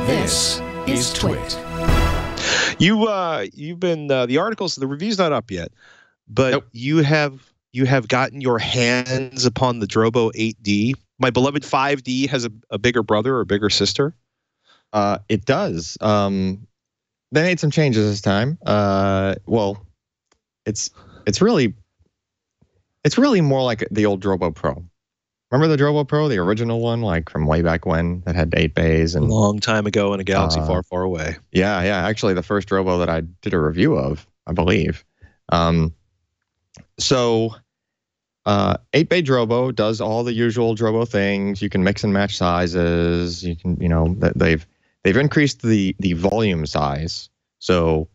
This is TWiT. You've been the articles, the review's not up yet, but Nope. you have gotten your hands upon the Drobo 8D. My beloved 5D has a bigger brother or bigger sister. It does. They made some changes this time. Well, it's really more like the old Drobo Pro. Remember the Drobo Pro, the original one, like from way back when, that had 8 bays and A long time ago in a galaxy far, far away. Yeah. Actually, the first Drobo that I did a review of, I believe. So 8-bay Drobo does all the usual Drobo things. You can mix and match sizes. You can, they've increased the volume size. So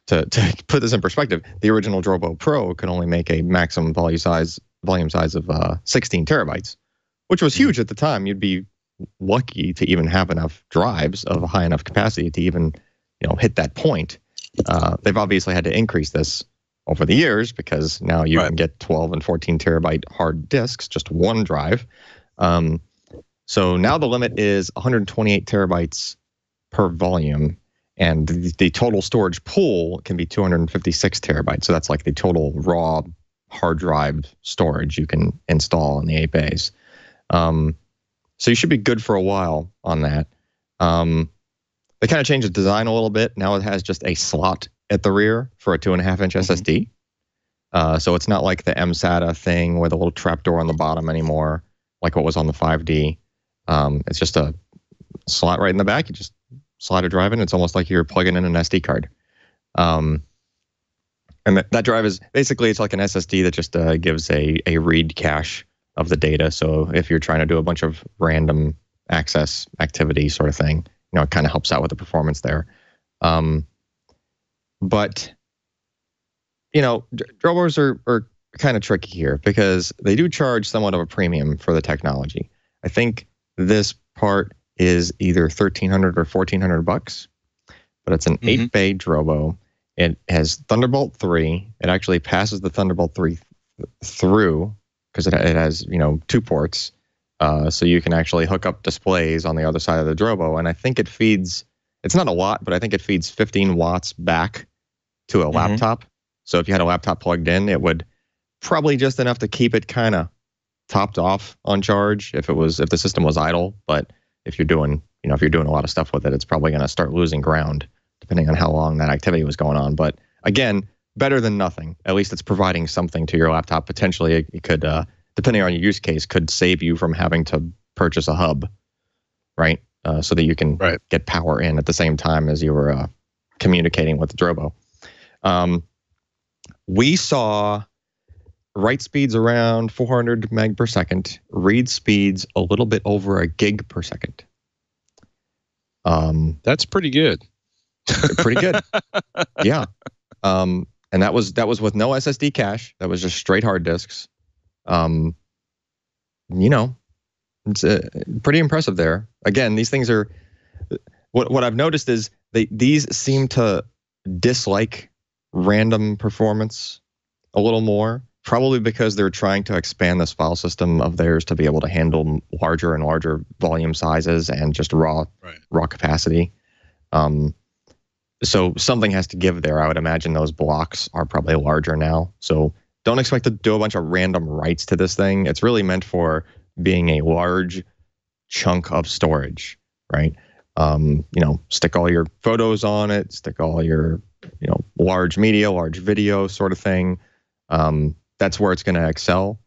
to put this in perspective, the original Drobo Pro could only make a maximum volume size of 16 terabytes, which was huge at the time. You'd be lucky to even have enough drives of a high enough capacity to even, hit that point. They've obviously had to increase this over the years because now you can get 12 and 14 terabyte hard disks, just one drive. So now the limit is 128 terabytes per volume, and the total storage pool can be 256 terabytes. So that's like the total raw hard drive storage you can install in the 8 bays. So you should be good for a while on that. They kind of changed the design a little bit. Now it has just a slot at the rear for a 2.5-inch SSD. So it's not like the MSATA thing with a little trapdoor on the bottom anymore, like what was on the 5D. It's just a slot right in the back. You just slide a drive in. It's almost like you're plugging in an SD card. And that drive is basically, it's like an SSD that just gives a read cache of the data. So if you're trying to do a bunch of random access activity sort of thing, it kind of helps out with the performance there. But Drobos are kind of tricky here because they do charge somewhat of a premium for the technology. I think this part is either $1,300 or $1,400, but it's an 8-bay Drobo. It has Thunderbolt 3. It actually passes the Thunderbolt 3 through because it has 2 ports, so you can actually hook up displays on the other side of the Drobo. And I think it feeds. It's not a lot, but I think it feeds 15 watts back to a laptop. So if you had a laptop plugged in, it would probably just enough to keep it kind of topped off on charge if the system was idle. But if you're doing a lot of stuff with it, it's probably going to start losing ground depending on how long that activity was going on. But again, better than nothing. At least it's providing something to your laptop. Potentially, it could, depending on your use case, could save you from having to purchase a hub, right? So that you can get power in at the same time as you were communicating with the Drobo. We saw write speeds around 400 meg per second, read speeds a little bit over a gig per second. That's pretty good. Pretty good. Yeah. And that was with no SSD cache. That was just straight hard disks. It's pretty impressive there. Again, these things are what I've noticed is these seem to dislike random performance a little more, probably because they're trying to expand this file system of theirs to be able to handle larger and larger volume sizes and just raw capacity. So something has to give there. I would imagine those blocks are probably larger now. So don't expect to do a bunch of random writes to this thing. It's really meant for being a large chunk of storage, right? Stick all your photos on it, stick all your, large media, large video sort of thing. That's where it's going to excel.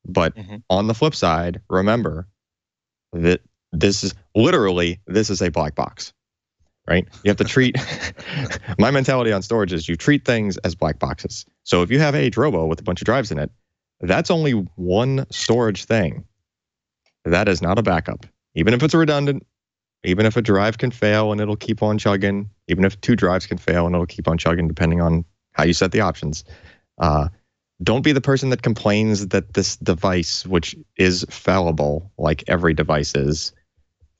But on the flip side, remember that this is a black box. Right? You have to treat, my mentality on storage is you treat things as black boxes. So if you have a Drobo with a bunch of drives in it, that's only one storage thing. That is not a backup. Even if it's redundant, even if a drive can fail and it'll keep on chugging, even if 2 drives can fail and it'll keep on chugging depending on how you set the options. Don't be the person that complains that this device, which is fallible, like every device is,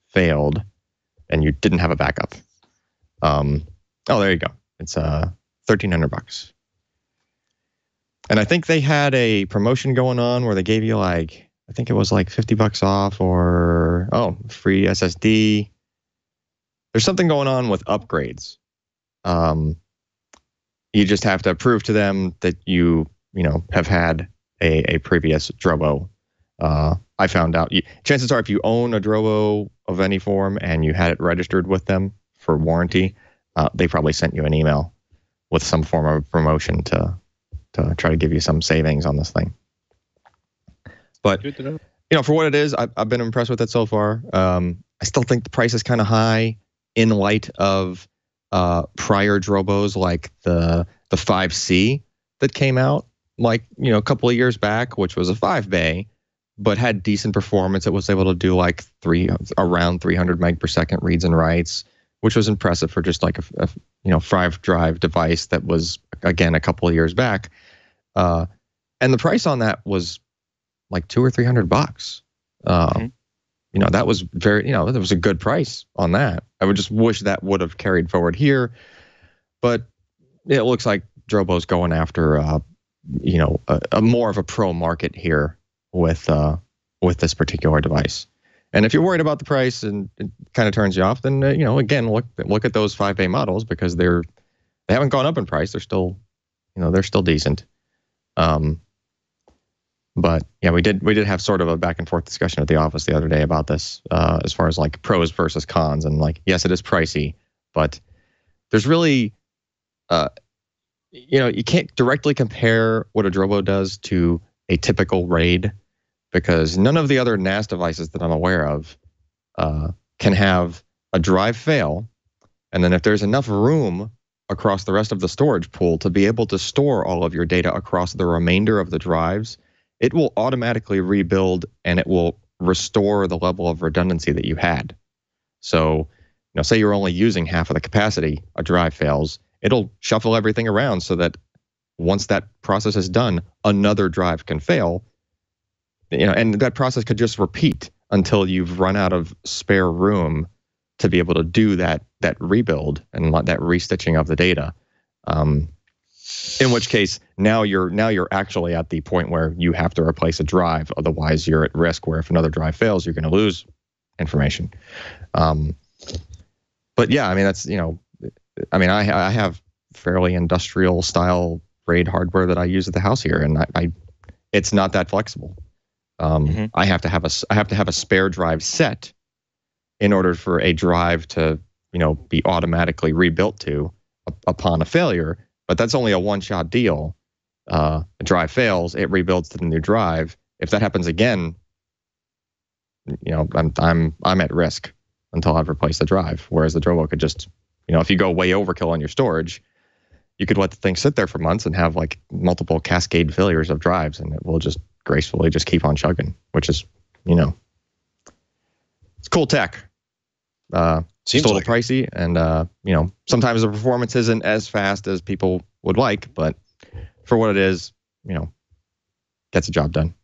failed and you didn't have a backup. There you go. It's $1,300. And I think they had a promotion going on where they gave you I think it was like $50 off or free SSD. there's something going on with upgrades. You just have to prove to them that you have had a previous Drobo. I found out. Chances are, if you own a Drobo of any form and you had it registered with them for warranty, they probably sent you an email with some form of promotion to try to give you some savings on this thing. But for what it is, I've been impressed with it so far. I still think the price is kind of high in light of prior Drobos like the 5C that came out a couple of years back, which was a 5-bay, but had decent performance. It was able to do like around 300 meg per second reads and writes, which was impressive for just like a 5-drive device that was, again, a couple of years back. And the price on that was like $200 or $300. That was that was a good price on that. I would just wish that would have carried forward here, but it looks like Drobo's going after a more of a pro market here with this particular device. And if you're worried about the price and it kind of turns you off, then again, look at those 5-bay models, because they haven't gone up in price. They're still decent. But yeah, we did have sort of a back and forth discussion at the office the other day about this, as far as like pros versus cons. And like, yes, it is pricey, but there's really, you can't directly compare what a Drobo does to a typical RAID, because none of the other NAS devices that I'm aware of can have a drive fail, and then if there's enough room across the rest of the storage pool to be able to store all of your data across the remainder of the drives, it will automatically rebuild and it will restore the level of redundancy that you had. So, say you're only using half of the capacity, a drive fails, it'll shuffle everything around so that once that process is done, another drive can fail. And that process could just repeat until you've run out of spare room to be able to do that rebuild and that restitching of the data. In which case, now you're actually at the point where you have to replace a drive. Otherwise, you're at risk where if another drive fails, you're going to lose information. But yeah, I mean, that's, I have fairly industrial style RAID hardware that I use at the house here, and it's not that flexible. I have to have a spare drive set in order for a drive to be automatically rebuilt to upon a failure. But that's only a one-shot deal. A drive fails, it rebuilds to the new drive. If that happens again, I'm at risk until I've replaced the drive. Whereas the Drobo could just, if you go way overkill on your storage, you could let the thing sit there for months and have like multiple cascade failures of drives, and it will just gracefully just keep on chugging, which is, it's cool tech. Seems a little pricey, and sometimes the performance isn't as fast as people would like, but for what it is, gets the job done.